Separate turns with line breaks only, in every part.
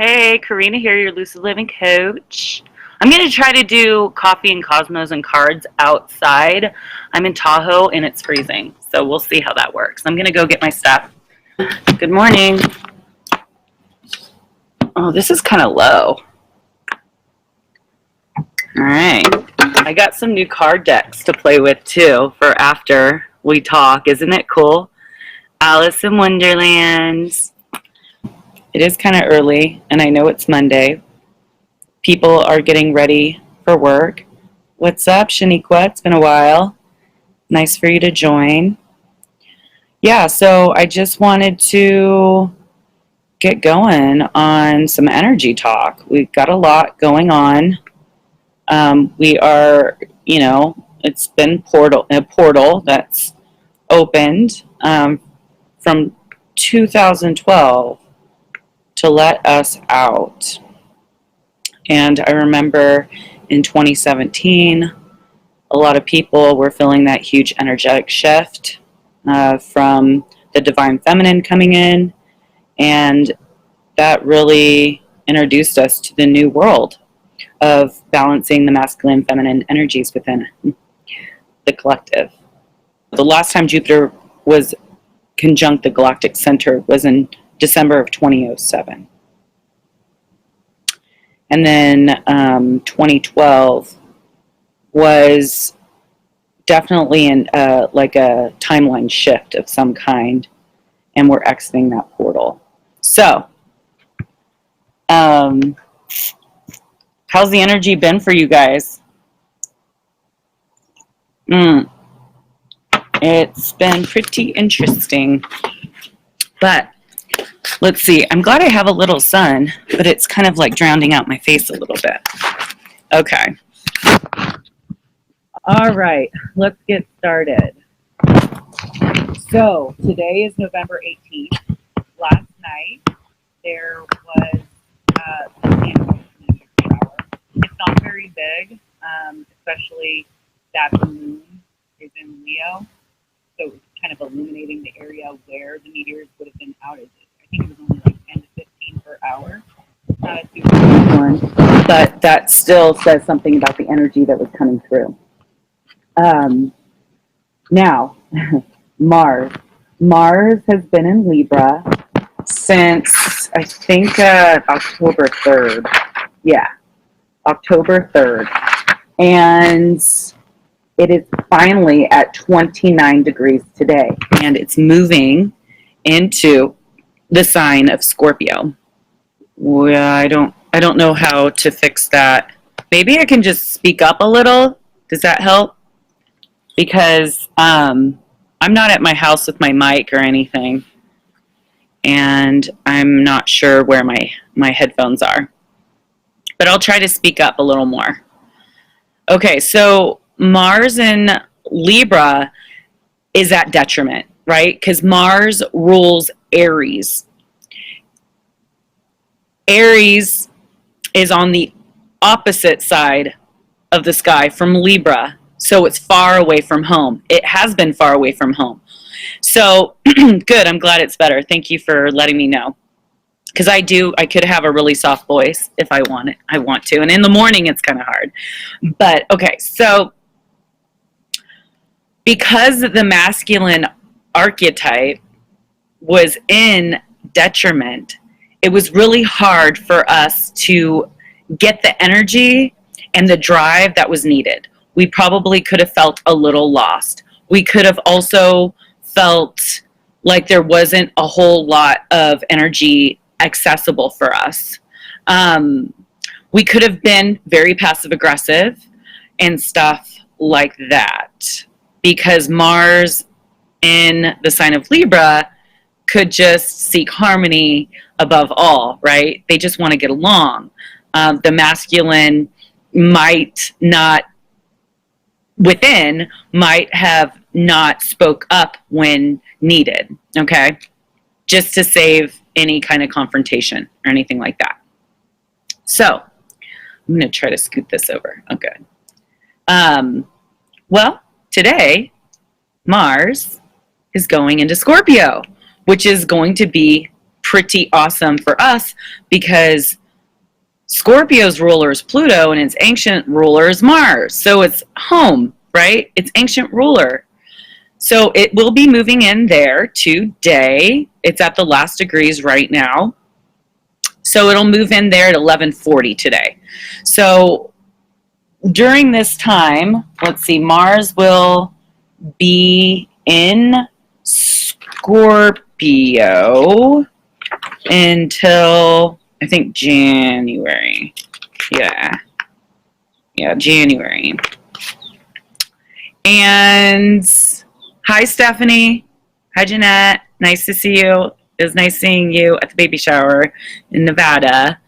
Hey, Karina here, your Lucid Living coach. I'm going to try to do coffee and cosmos and cards outside. I'm in Tahoe and it's freezing, so we'll see how that works. I'm going to go get my stuff. Good morning. Oh, this is kind of low. All right. I got some new card decks to play with too for after we talk. Isn't it cool? Alice in Wonderland. It is kind of early, and I know it's Monday. People are getting ready for work. What's up, Shaniqua? It's been a while. Nice for you to join. Yeah, so I just wanted to get going on some energy talk. We've got a lot going on. We are, it's been a portal that's opened from 2012 to let us out. And I remember in 2017, a lot of people were feeling that huge energetic shift from the divine feminine coming in, and that really introduced us to the new world of balancing the masculine and feminine energies within the collective. The last time Jupiter was conjunct the galactic center was in December of 2007. And then 2012 was definitely like a timeline shift of some kind, and we're exiting that portal. So, how's the energy been for you guys? It's been pretty interesting, but let's see. I'm glad I have a little sun, but it's kind of like drowning out my face a little bit. Okay. All right. Let's get started. So today is November 18th. Last night there was the meteor shower. It's not very big, especially that the moon is in Leo. So it's kind of illuminating the area where the meteors would have been out. I think it was only like 10 to 15 per hour. But that still says something about the energy that was coming through. Now, Mars. Mars has been in Libra since, I think, October 3rd. Yeah, October 3rd. And it is finally at 29 degrees today. And it's moving into the sign of Scorpio. Well, I don't know how to fix that. Maybe I can just speak up a little. Does that help? Because I'm not at my house with my mic or anything, and I'm not sure where my headphones are. But I'll try to speak up a little more. Okay, so Mars in Libra is at detriment, right? Because Mars rules Aries. Aries is on the opposite side of the sky from Libra, so it's far away from home. It has been far away from home. So, good, I'm glad it's better. Thank you for letting me know. Because I could have a really soft voice if I want to. And in the morning, it's kind of hard. But, okay, so because the masculine archetype was in detriment, it was really hard for us to get the energy and the drive that was needed. We probably could have felt a little lost. We could have also felt like there wasn't a whole lot of energy accessible for us. We could have been very passive aggressive and stuff like that, because Mars in the sign of Libra could just seek harmony above all, right? They just want to get along. The masculine might have not spoke up when needed, okay? Just to save any kind of confrontation or anything like that. So, I'm going to try to scoot this over. Okay. Well, today, Mars is going into Scorpio, which is going to be pretty awesome for us because Scorpio's ruler is Pluto and its ancient ruler is Mars. So it's home, right? It's ancient ruler. So it will be moving in there today. It's at the last degrees right now. So it'll move in there at 11:40 today. So during this time, let's see, Mars will be in Scorpio until I think January. Yeah, January. And hi, Stephanie. Hi, Jeanette. Nice to see you. It was nice seeing you at the baby shower in Nevada.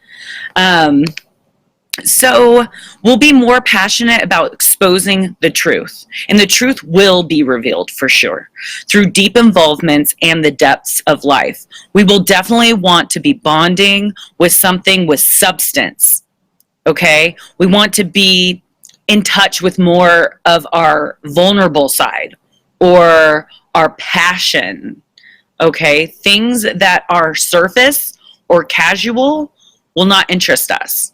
So we'll be more passionate about exposing the truth, and the truth will be revealed for sure through deep involvements and the depths of life. We will definitely want to be bonding with something with substance, okay? We want to be in touch with more of our vulnerable side or our passion, okay? Things that are surface or casual will not interest us.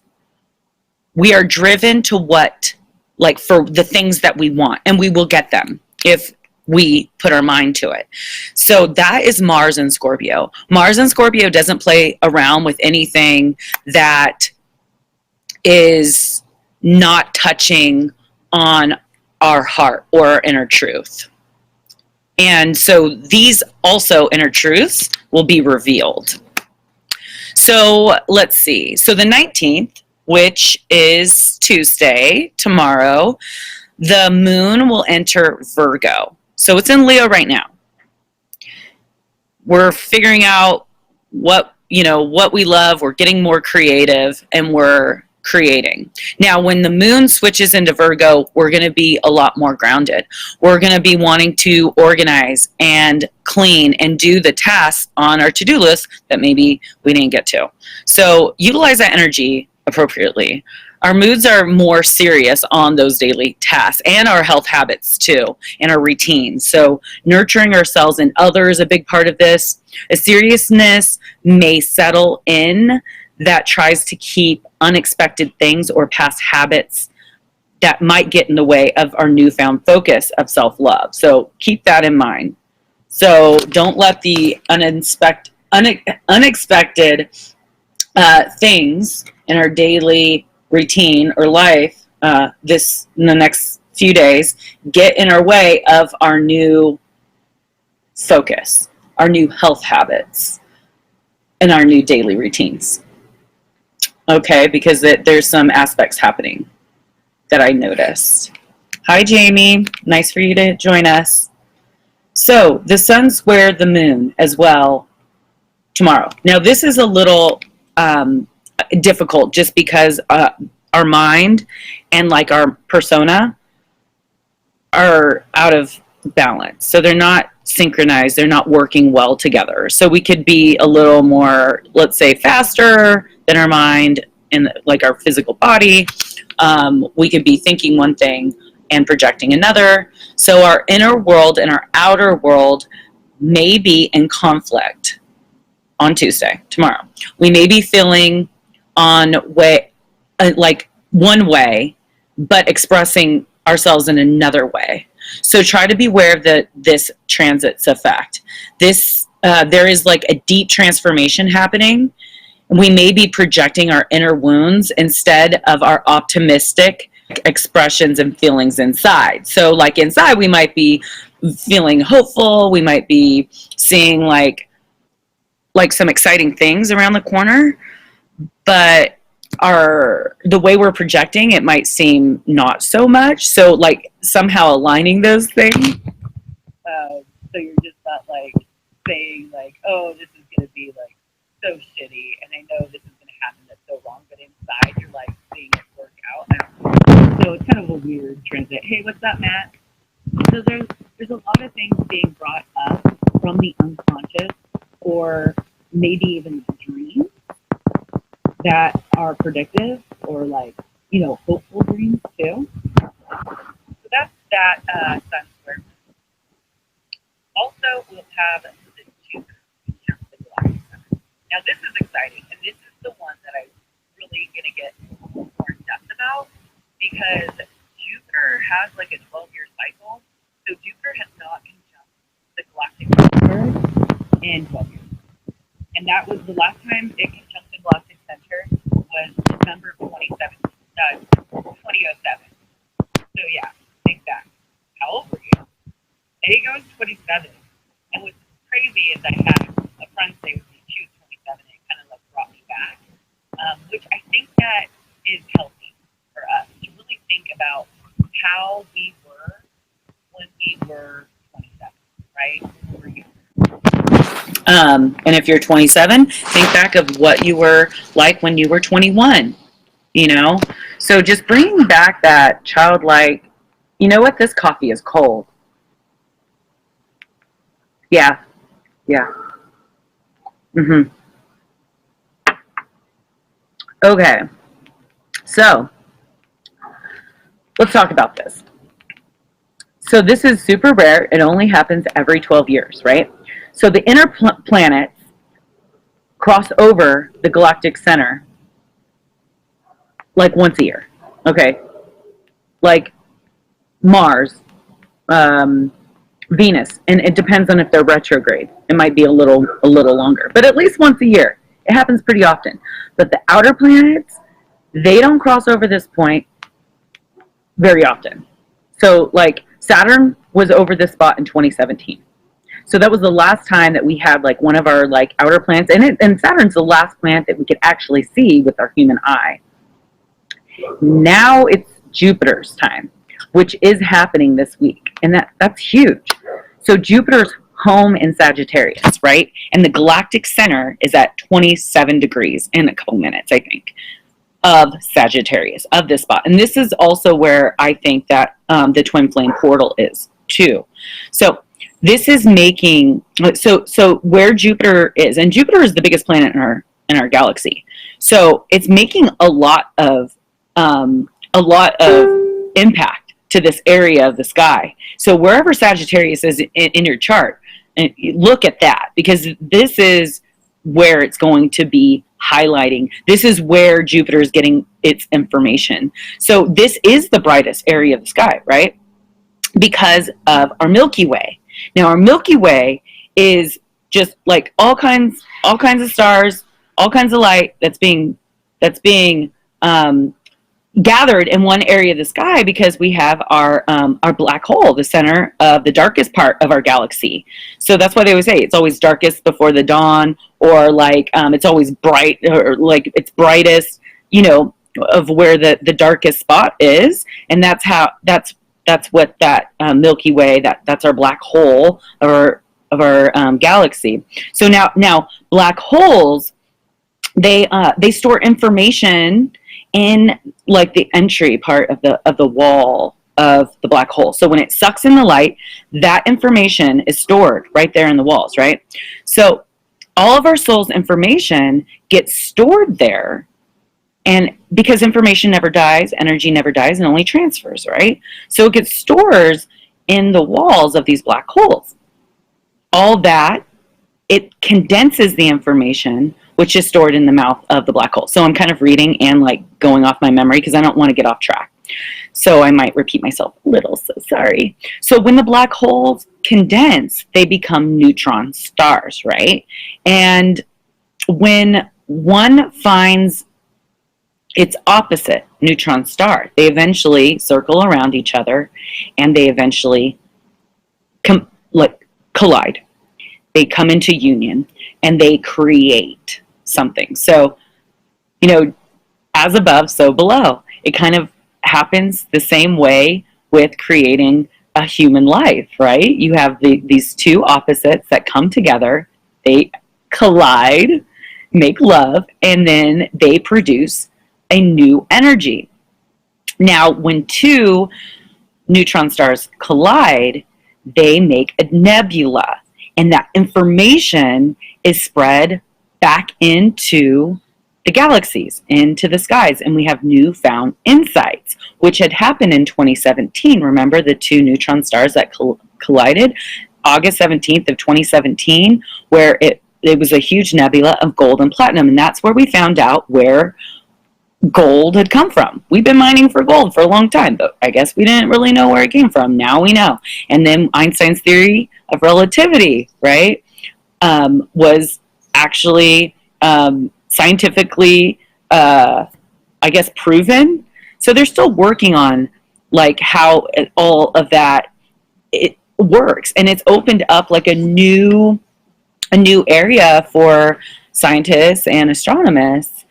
We are driven to for the things that we want, and we will get them if we put our mind to it. So that is Mars and Scorpio. Mars and Scorpio doesn't play around with anything that is not touching on our heart or our inner truth. And so these also inner truths will be revealed. So let's see. So the 19th, which is Tuesday, tomorrow, the moon will enter Virgo. So it's in Leo right now. We're figuring out what we love. We're getting more creative, and we're creating. Now, when the moon switches into Virgo, we're going to be a lot more grounded. We're going to be wanting to organize and clean and do the tasks on our to-do list that maybe we didn't get to. So utilize that energy appropriately. Our moods are more serious on those daily tasks, and our health habits too, and our routines. So nurturing ourselves and others is a big part of this. A seriousness may settle in that tries to keep unexpected things or past habits that might get in the way of our newfound focus of self-love. So keep that in mind. So don't let the unexpected things in our daily routine or life in the next few days get in our way of our new focus, our new health habits, and our new daily routines. Okay, because there's some aspects happening that I noticed. Hi, Jamie. Nice for you to join us. So the sun square the moon as well tomorrow. Now, this is a little difficult just because our mind and our persona are out of balance. So they're not synchronized. They're not working well together. So we could be a little more, let's say, faster than our mind and our physical body. We could be thinking one thing and projecting another. So our inner world and our outer world may be in conflict on Tuesday, tomorrow. We may be feeling on one way, but expressing ourselves in another way. So try to be aware of this transit's effect. There is a deep transformation happening. We may be projecting our inner wounds instead of our optimistic expressions and feelings inside. So inside, we might be feeling hopeful. We might be seeing some exciting things around the corner, but the way we're projecting, it might seem not so much. So somehow aligning those things. So you're just not saying oh, this is going to be so shitty, and I know this is going to happen, that's so wrong, but inside you're seeing it work out. So it's kind of a weird transit. Hey, what's up, Matt? So there's a lot of things being brought up from the unconscious, or maybe even the dreams that are predictive, or hopeful dreams too. So that's that sun square. Also, we'll have the Jupiter conjunct the Galactic Center. this is the one that I'm really going to get more in depth about, because Jupiter has like a 12-year cycle. So Jupiter has not conjunct the galactic center in 12 years. And that was the last time it conjuncted the galactic center was December 2007. So yeah, think back. How old were you? There goes 27. And what's crazy is I had a friend say with me, she was 27, and it kind of like brought me back, which I think that is healthy for us to really think about how we were when we were 27, right? When we were younger. And if you're 27, think back of what you were like when you were 21, you know? So just bringing back that childlike, you know what? This coffee is cold. Yeah. Yeah. Mm-hmm. Okay. So let's talk about this. So this is super rare. It only happens every 12 years, right? So the inner planets cross over the galactic center like once a year, okay? Like Mars, Venus, and it depends on if they're retrograde. It might be a little longer, but at least once a year. It happens pretty often. But the outer planets, they don't cross over this point very often. So like Saturn was over this spot in 2017. So that was the last time that we had like one of our like outer planets, and Saturn's the last planet that we could actually see with our human eye. Now it's Jupiter's time, which is happening this week, and that's huge. So Jupiter's home in Sagittarius, right? And the galactic center is at 27 degrees in a couple minutes, I think, of Sagittarius, of this spot. And this is also where I think that the twin flame portal is too. So this is making, so where Jupiter is, and Jupiter is the biggest planet in our galaxy. So it's making a lot of impact to this area of the sky. So wherever Sagittarius is in your chart, and look at that, because this is where it's going to be highlighting. This is where Jupiter is getting its information. So this is the brightest area of the sky, right? Because of our Milky Way. Now our Milky Way is just like all kinds of stars, all kinds of light that's being gathered in one area of the sky, because we have our black hole, the center of the darkest part of our galaxy. So that's why they always say it's always darkest before the dawn, or like it's always bright, or like it's brightest, you know, of where the darkest spot is. And that's what that Milky Way, that's our black hole of our galaxy. So now black holes, they store information in like the entry part of the wall of the black hole. So when it sucks in the light, that information is stored right there in the walls, right? So all of our soul's information gets stored there. And because information never dies, energy never dies, and only transfers, right? So it gets stored in the walls of these black holes. All that, it condenses the information, which is stored in the mouth of the black hole. So I'm kind of reading and like going off my memory because I don't want to get off track. So I might repeat myself a little, so sorry. So when the black holes condense, they become neutron stars, right? And when one finds its opposite neutron star, they eventually circle around each other, and they eventually collide. They come into union, and they create something. So, you know, as above, so below. It kind of happens the same way with creating a human life, right? You have these two opposites that come together, they collide, make love, and then they produce a new energy. Now, when two neutron stars collide, they make a nebula, and that information is spread back into the galaxies, into the skies, and we have newfound insights, which had happened in 2017. Remember the two neutron stars that collided? August 17th of 2017, where it was a huge nebula of gold and platinum, and that's where we found out where gold had come from. We've been mining for gold for a long time, but I guess we didn't really know where it came from. Now we know. And then Einstein's theory of relativity, right, was actually scientifically, I guess, proven. So they're still working on like how all of that it works, and it's opened up like a new area for scientists and astronomers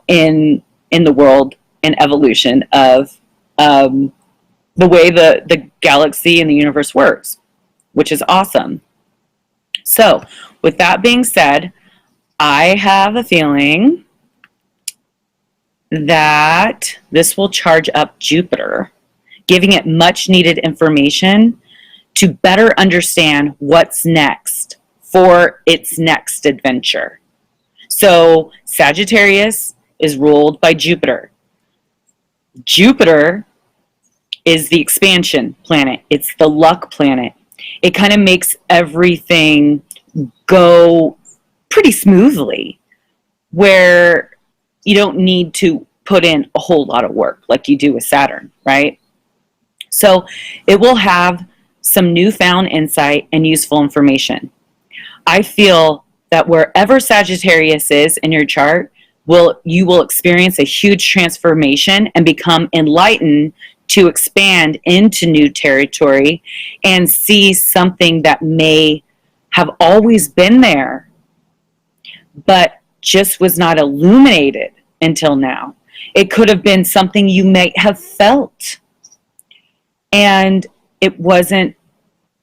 in the world and evolution of the way the galaxy and the universe works, which is awesome. So with that being said, I have a feeling that this will charge up Jupiter, giving it much needed information to better understand what's next for its next adventure. So Sagittarius is ruled by Jupiter. Jupiter is the expansion planet. It's the luck planet. It kind of makes everything go pretty smoothly, where you don't need to put in a whole lot of work like you do with Saturn, right? So it will have some newfound insight and useful information. I feel that wherever Sagittarius is in your chart, you will experience a huge transformation and become enlightened to expand into new territory and see something that may have always been there, but just was not illuminated until now. It could have been something you may have felt, and it wasn't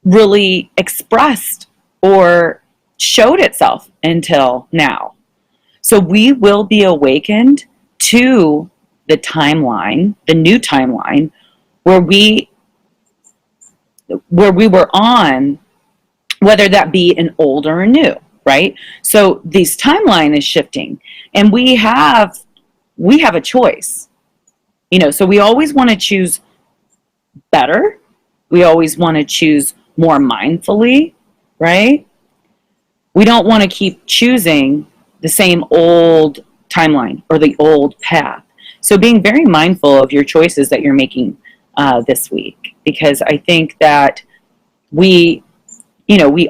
really expressed or showed itself until now. So we will be awakened to the timeline, the new timeline, where we were on, whether that be an old or a new, right? So this timeline is shifting, and we have a choice. So we always want to choose better. We always want to choose more mindfully, right? We don't want to keep choosing the same old timeline or the old path. So being very mindful of your choices that you're making this week, because I think that we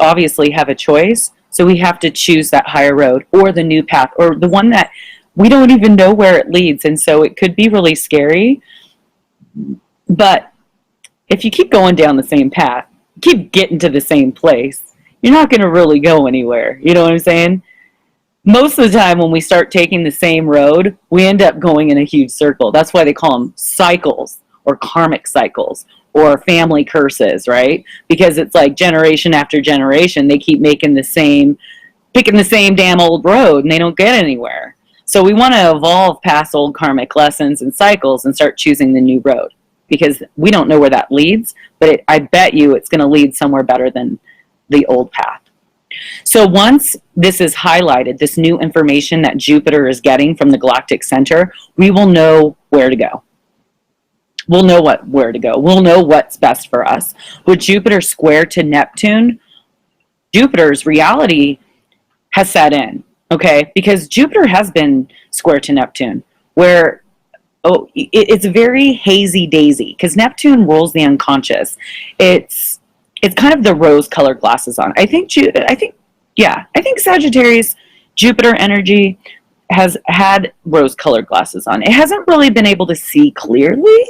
obviously have a choice. So we have to choose that higher road or the new path or the one that we don't even know where it leads. And so it could be really scary. But if you keep going down the same path, keep getting to the same place, you're not going to really go anywhere. You know what I'm saying? Most of the time when we start taking the same road, we end up going in a huge circle. That's why they call them cycles or karmic cycles or family curses, right? Because it's like generation after generation, they keep picking the same damn old road, and they don't get anywhere. So we want to evolve past old karmic lessons and cycles and start choosing the new road, because we don't know where that leads, but I bet you it's going to lead somewhere better than the old path. So once this is highlighted, this new information that Jupiter is getting from the galactic center, we will know where to go. We'll know where to go. We'll know what's best for us. With Jupiter square to Neptune, Jupiter's reality has set in, okay? Because Jupiter has been square to Neptune, where it's very hazy daisy, because Neptune rules the unconscious. It's kind of the rose-colored glasses on. I think Sagittarius Jupiter energy has had rose-colored glasses on. It hasn't really been able to see clearly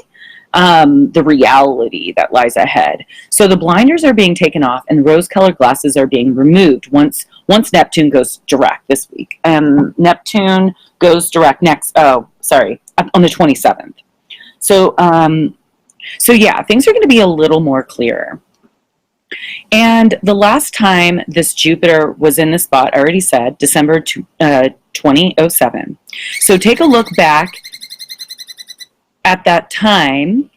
the reality that lies ahead. So the blinders are being taken off, and the rose-colored glasses are being removed once Neptune goes direct this week. Neptune goes direct on the 27th. So yeah, things are going to be a little more clear. And the last time this Jupiter was in the spot, I already said, December 2007. So take a look back at that time,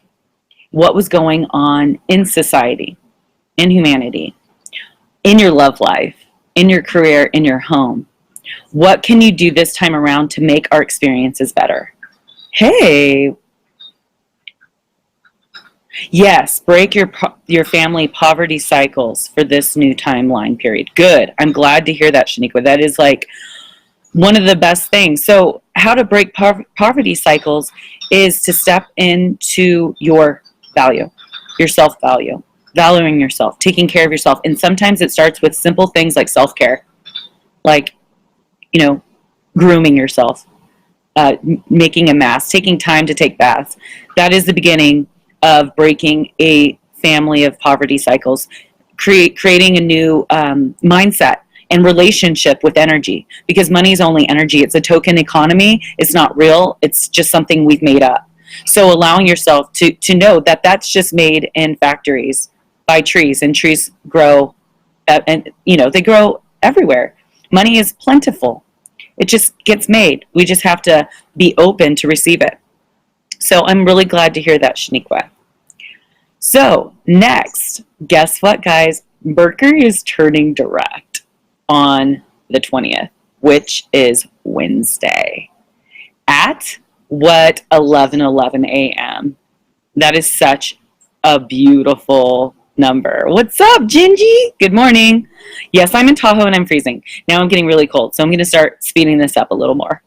what was going on in society, in humanity, in your love life, in your career, in your home. What can you do this time around to make our experiences better? Hey, Yes, break your family poverty cycles for this new timeline period. Good. I'm glad to hear that, Shaniqua. That is like one of the best things. So, how to break poverty cycles is to step into your value, your self value, valuing yourself, taking care of yourself. And sometimes it starts with simple things like self care, like, you know, grooming yourself, making a mask, taking time to take baths. That is the beginning of breaking a family of poverty cycles, creating a new mindset and relationship with energy, because money is only energy. It's a token economy. It's not real. It's just something we've made up. So allowing yourself to know that that's just made in factories by trees, and trees grow, and they grow everywhere. Money is plentiful. It just gets made. We just have to be open to receive it. So I'm really glad to hear that, Shaniqua. So next, guess what, guys? Mercury is turning direct on the 20th, which is Wednesday, at 11:11 a.m. That is such a beautiful number. What's up, Gingy? Good morning. Yes, I'm in Tahoe and I'm freezing. Now I'm getting really cold, so I'm going to start speeding this up a little more.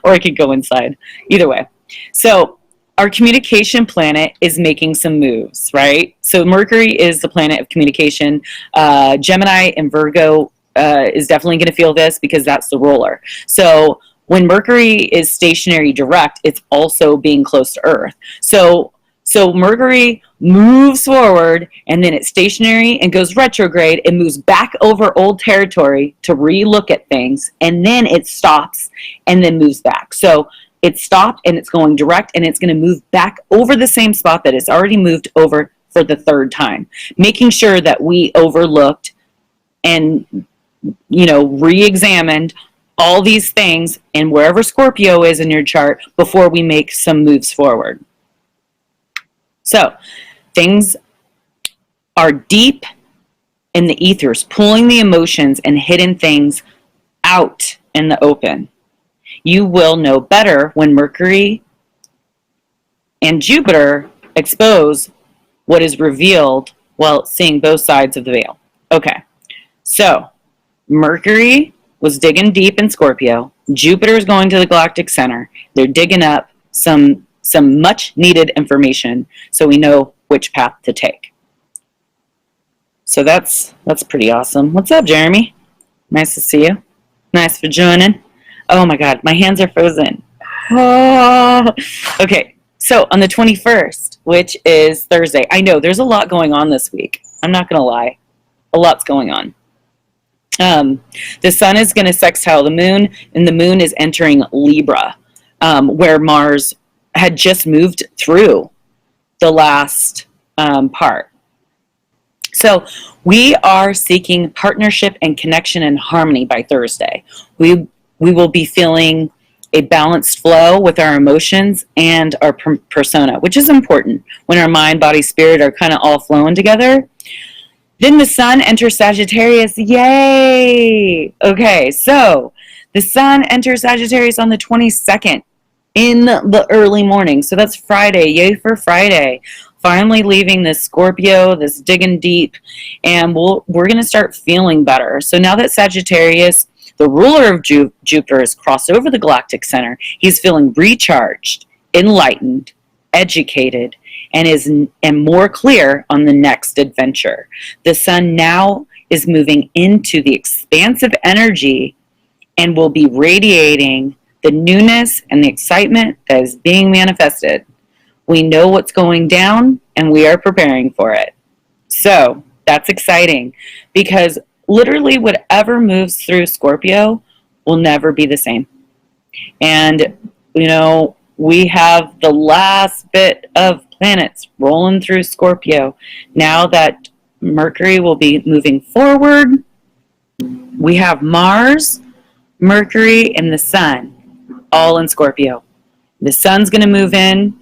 Or I could go inside. Either way. So our communication planet is making some moves, right? So Mercury is the planet of communication. Gemini and Virgo is definitely going to feel this because that's the ruler. So when Mercury is stationary direct, it's also being close to Earth. So Mercury moves forward, and then it's stationary and goes retrograde and moves back over old territory to re-look at things, and then it stops and then moves back. So it stopped and it's going direct, and it's going to move back over the same spot that it's already moved over for the third time, making sure that we overlooked and re-examined all these things and wherever Scorpio is in your chart before we make some moves forward. So things are deep in the ethers, pulling the emotions and hidden things out in the open. You will know better when Mercury and Jupiter expose what is revealed while seeing both sides of the veil. Okay, so Mercury was digging deep in Scorpio. Jupiter is going to the galactic center. They're digging up some much needed information so we know which path to take. So that's pretty awesome. What's up, Jeremy? Nice to see you. Nice for joining. Oh my God, my hands are frozen. Oh. Okay, so on the 21st, which is Thursday, I know there's a lot going on this week. I'm not going to lie. A lot's going on. The sun is going to sextile the moon, and the moon is entering Libra, where Mars had just moved through the last part. So we are seeking partnership and connection and harmony by Thursday. We will be feeling a balanced flow with our emotions and our persona, which is important when our mind, body, spirit are kind of all flowing together. Then the sun enters Sagittarius. Yay! Okay, so the sun enters Sagittarius on the 22nd in the early morning. So that's Friday. Yay for Friday. Finally leaving this Scorpio, this digging deep, and we're going to start feeling better. So now that Sagittarius, the ruler of Jupiter, has crossed over the galactic center, he's feeling recharged, enlightened, educated, and more clear on the next adventure. The sun now is moving into the expansive energy and will be radiating the newness and the excitement that is being manifested. We know what's going down and we are preparing for it. So that's exciting, because literally whatever moves through Scorpio will never be the same. And, we have the last bit of planets rolling through Scorpio. Now that Mercury will be moving forward, we have Mars, Mercury, and the Sun all in Scorpio. The Sun's going to move in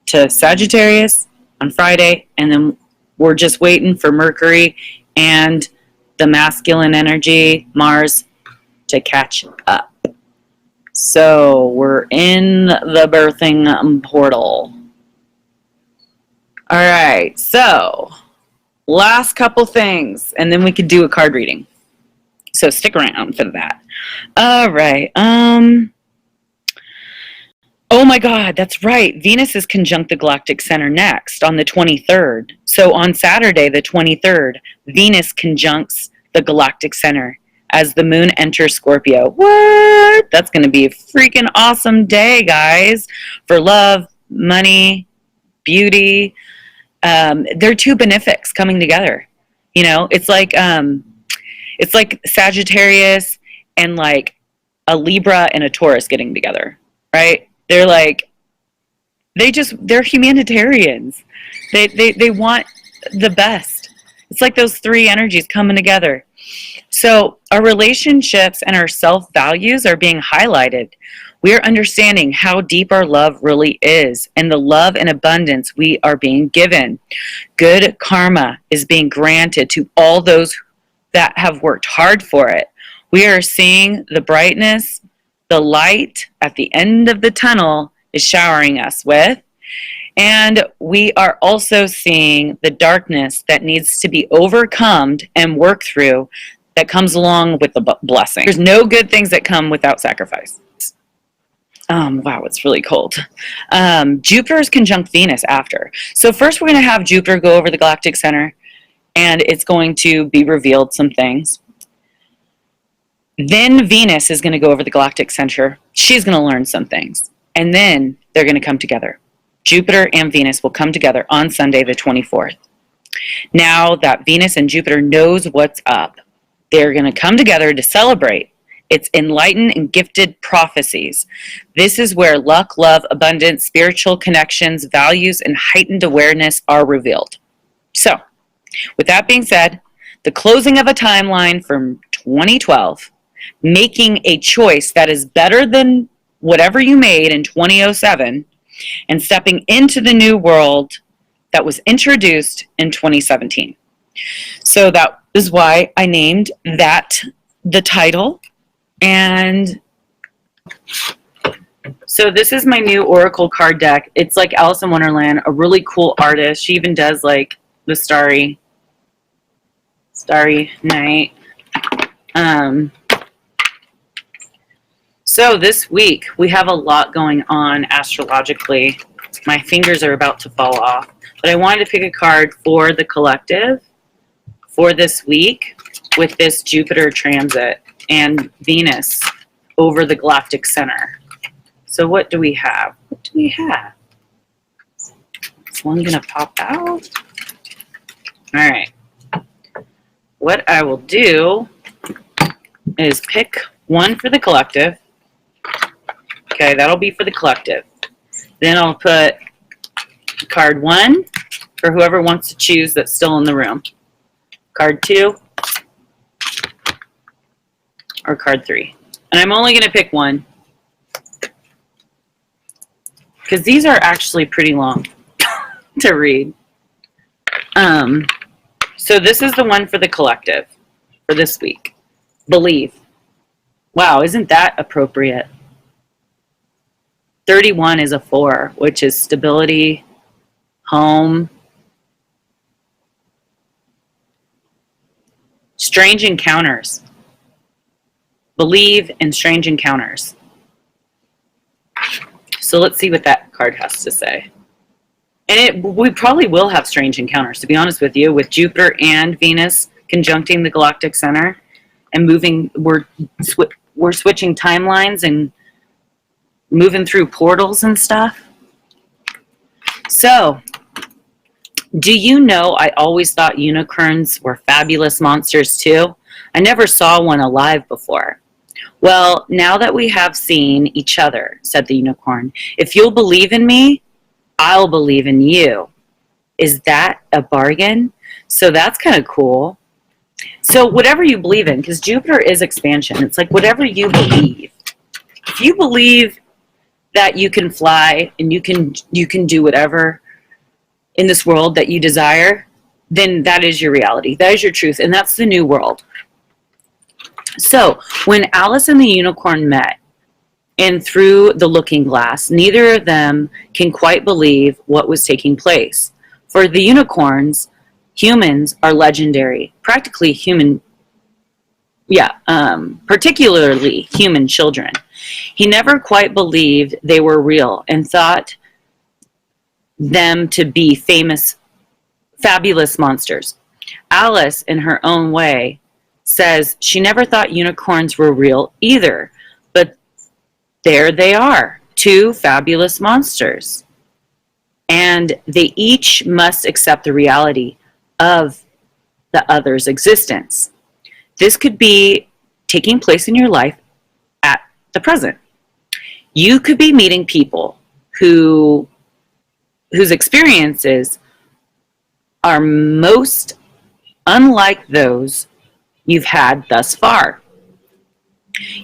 to Sagittarius on Friday, and then we're just waiting for Mercury and the masculine energy, Mars, to catch up. So we're in the birthing portal. All right, so last couple things, and then we could do a card reading. So stick around for that. All right. Oh my God, that's right. Venus is conjunct the galactic center next on the 23rd. So on Saturday, the 23rd, Venus conjuncts the galactic center as the moon enters Scorpio. What? That's going to be a freaking awesome day, guys, for love, money, beauty. They're two benefics coming together. You know, it's like Sagittarius and like a Libra and a Taurus getting together, right? They're like, they're humanitarians. They want the best. It's like those three energies coming together. So our relationships and our self-values are being highlighted. We are understanding how deep our love really is and the love and abundance we are being given. Good karma is being granted to all those that have worked hard for it. We are seeing the brightness, the light at the end of the tunnel is showering us with. And we are also seeing the darkness that needs to be overcome and worked through that comes along with the blessing. There's no good things that come without sacrifice. Wow, it's really cold. Jupiter is conjunct Venus after. So first we're going to have Jupiter go over the galactic center, and it's going to be revealed some things. Then Venus is going to go over the galactic center. She's going to learn some things. And then they're going to come together. Jupiter and Venus will come together on Sunday, the 24th. Now that Venus and Jupiter knows what's up, they're going to come together to celebrate its enlightened and gifted prophecies. This is where luck, love, abundance, spiritual connections, values, and heightened awareness are revealed. So, with that being said, the closing of a timeline from 2012, making a choice that is better than whatever you made in 2007, and stepping into the new world that was introduced in 2017. So that is why I named that the title. And so this is my new Oracle card deck. It's like Alice in Wonderland, a really cool artist. She even does like the starry night. So this week we have a lot going on astrologically. My fingers are about to fall off, but I wanted to pick a card for the collective for this week with this Jupiter transit and Venus over the galactic center. So what do we have? What do we have? Is one gonna pop out? All right. What I will do is pick one for the collective. Okay, that'll be for the collective. Then I'll put card 1 for whoever wants to choose that's still in the room. Card 2 or card 3. And I'm only going to pick one because these are actually pretty long to read. So this is the one for the collective for this week. Believe. Wow, isn't that appropriate? 31 is a 4, which is stability, home. Strange encounters. Believe in strange encounters. So let's see what that card has to say. And we probably will have strange encounters, to be honest with you, with Jupiter and Venus conjuncting the galactic center and moving. We're switching timelines and moving through portals and stuff. So, do you know I always thought unicorns were fabulous monsters too? I never saw one alive before. Well, now that we have seen each other, said the unicorn, if you'll believe in me, I'll believe in you. Is that a bargain? So that's kind of cool. So whatever you believe in, because Jupiter is expansion. It's like whatever you believe. If you believe that you can fly and you can do whatever in this world that you desire, then that is your reality. That is your truth. And that's the new world. So when Alice and the unicorn met and through the looking glass, neither of them can quite believe what was taking place. For the unicorns, humans are legendary, practically human, particularly human children. He never quite believed they were real and thought them to be fabulous monsters. Alice, in her own way, says she never thought unicorns were real either, but there they are, two fabulous monsters. And they each must accept the reality of the other's existence. This could be taking place in your life at the present. You could be meeting people whose experiences are most unlike those you've had thus far.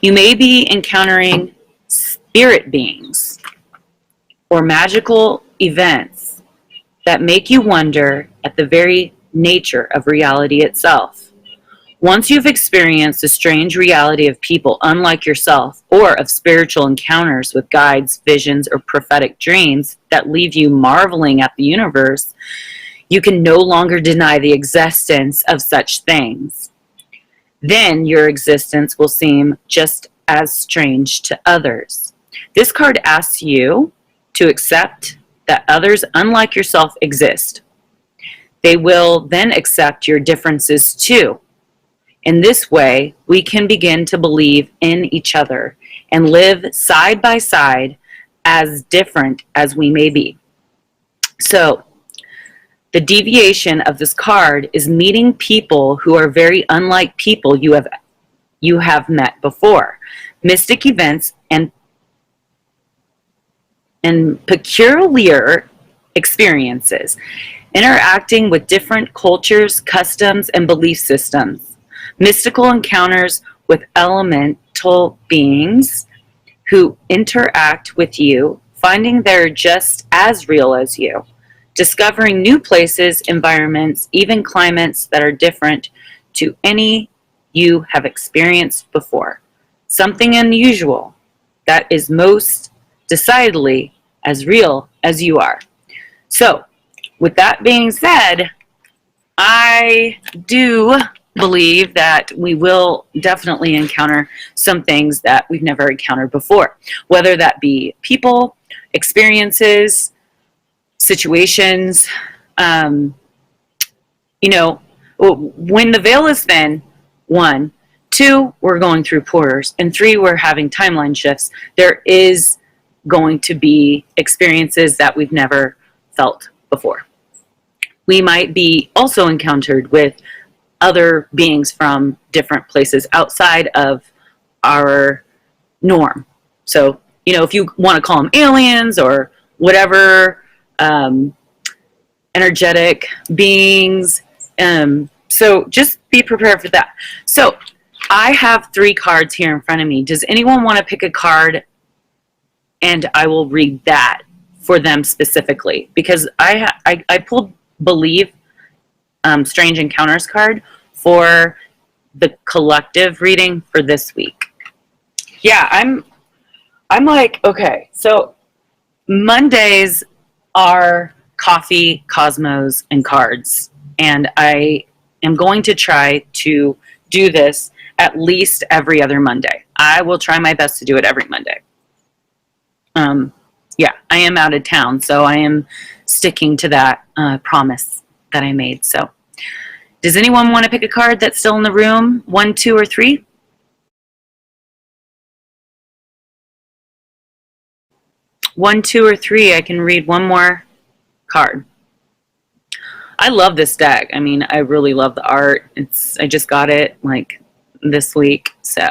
You may be encountering spirit beings or magical events that make you wonder at the very nature of reality itself. Once you've experienced the strange reality of people unlike yourself, or of spiritual encounters with guides, visions, or prophetic dreams that leave you marveling at the universe, you can no longer deny the existence of such things. Then your existence will seem just as strange to others. This card asks you to accept that others unlike yourself exist. They will then accept your differences too. In this way, we can begin to believe in each other and live side by side, as different as we may be. So, the deviation of this card is meeting people who are very unlike people you have met before. Mystic events and peculiar experiences, interacting with different cultures, customs, and belief systems. Mystical encounters with elemental beings who interact with you, finding they're just as real as you. Discovering new places, environments, even climates that are different to any you have experienced before. Something unusual that is most decidedly as real as you are. So, with that being said, I do believe that we will definitely encounter some things that we've never encountered before, whether that be people, experiences, situations. When the veil is thin, 1, 2, we're going through porters, and 3, we're having timeline shifts. There is going to be experiences that we've never felt before. We might be also encountered with other beings from different places outside of our norm. So, if you want to call them aliens or whatever, energetic beings. So just be prepared for that. So I have 3 cards here in front of me. Does anyone want to pick a card and I will read that for them specifically? Because I pulled Believe Strange Encounters card for the collective reading for this week. Yeah, I'm like, okay, so Mondays are coffee, cosmos, and cards. And I am going to try to do this at least every other Monday. I will try my best to do it every Monday. I am out of town, so I am sticking to that promise that I made. So, does anyone want to pick a card that's still in the room? 1, 2, or 3? 1, 2, or 3. I can read one more card. I love this deck. I mean, I really love the art. I just got it like this week. So,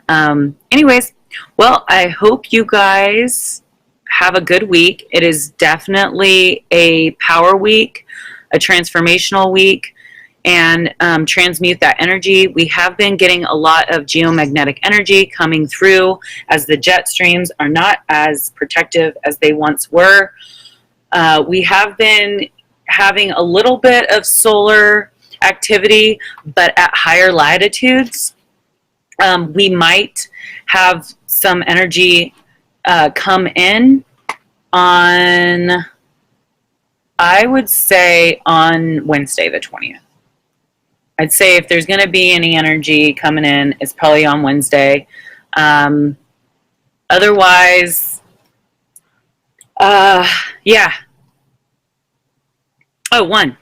anyways, well, I hope you guys have a good week. It is definitely a power week, a transformational week, and transmute that energy. We have been getting a lot of geomagnetic energy coming through as the jet streams are not as protective as they once were. We have been having a little bit of solar activity, but at higher latitudes. We might have some energy come in on I would say on Wednesday the 20th. I'd say if there's going to be any energy coming in, it's probably on Wednesday. Otherwise, yeah. Oh, one.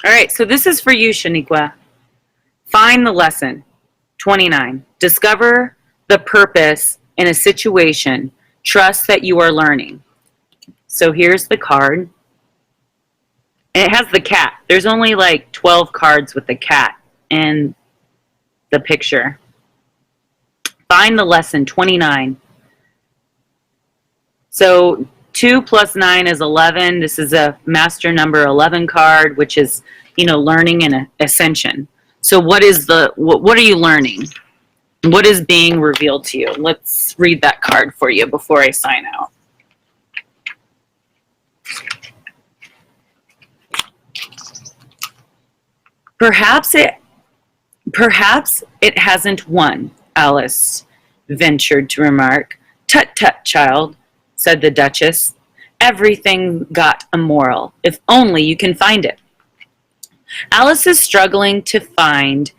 All right, so this is for you, Shaniqua. Find the lesson. 29. Discover the purpose in a situation. Trust that you are learning. So here's the card. And it has the cat. There's only like 12 cards with the cat in the picture. Find the lesson. 29. So 2 plus 9 is 11. This is a master number 11 card, which is, you know, learning and ascension. So what are you learning? What is being revealed to you? Let's read that card for you before I sign out. Perhaps it hasn't won, Alice ventured to remark. Tut, tut, child, said the Duchess. Everything got a moral, if only you can find it. Alice is struggling to find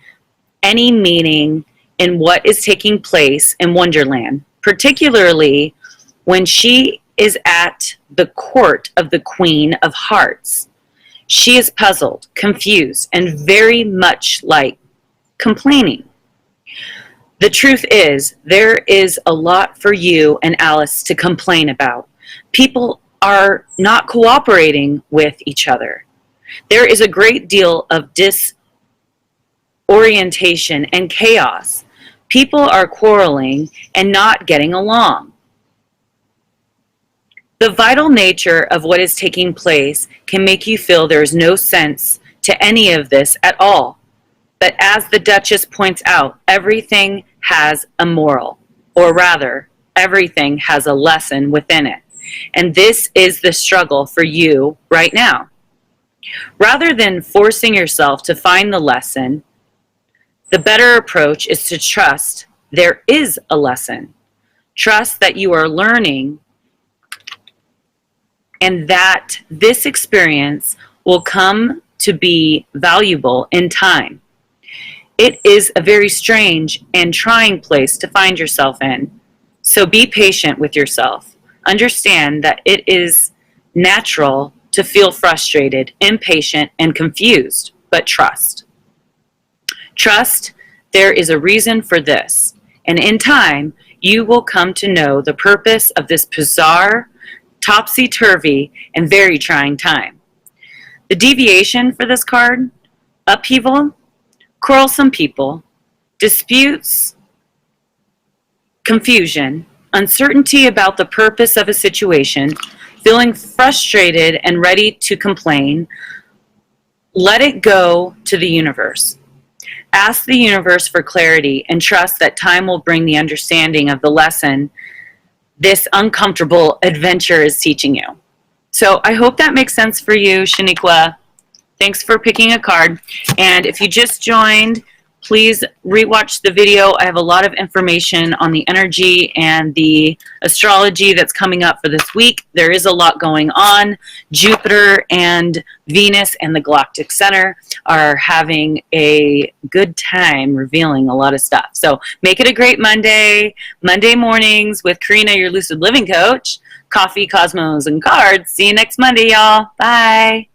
any meaning in what is taking place in Wonderland, particularly when she is at the court of the Queen of Hearts. She is puzzled, confused, and very much like complaining. The truth is, there is a lot for you and Alice to complain about. People are not cooperating with each other. There is a great deal of disorientation and chaos. People are quarreling and not getting along. The vital nature of what is taking place can make you feel there is no sense to any of this at all. But as the Duchess points out, everything has a moral, or rather, everything has a lesson within it. And this is the struggle for you right now. Rather than forcing yourself to find the lesson, the better approach is to trust there is a lesson. Trust that you are learning and that this experience will come to be valuable in time. It is a very strange and trying place to find yourself in. So be patient with yourself. Understand that it is natural to feel frustrated, impatient, and confused, but trust. Trust there is a reason for this, and in time, you will come to know the purpose of this bizarre, topsy-turvy, and very trying time. The deviation for this card: upheaval, quarrelsome people, disputes, confusion, uncertainty about the purpose of a situation, feeling frustrated and ready to complain. Let it go to the universe. Ask the universe for clarity and trust that time will bring the understanding of the lesson this uncomfortable adventure is teaching you. So I hope that makes sense for you, Shaniqua. Thanks for picking a card. And if you just joined, please rewatch the video. I have a lot of information on the energy and the astrology that's coming up for this week. There is a lot going on. Jupiter and Venus and the Galactic Center are having a good time revealing a lot of stuff. So make it a great Monday. Monday mornings with Karina, your Lucid Living Coach. Coffee, cosmos, and cards. See you next Monday, y'all. Bye.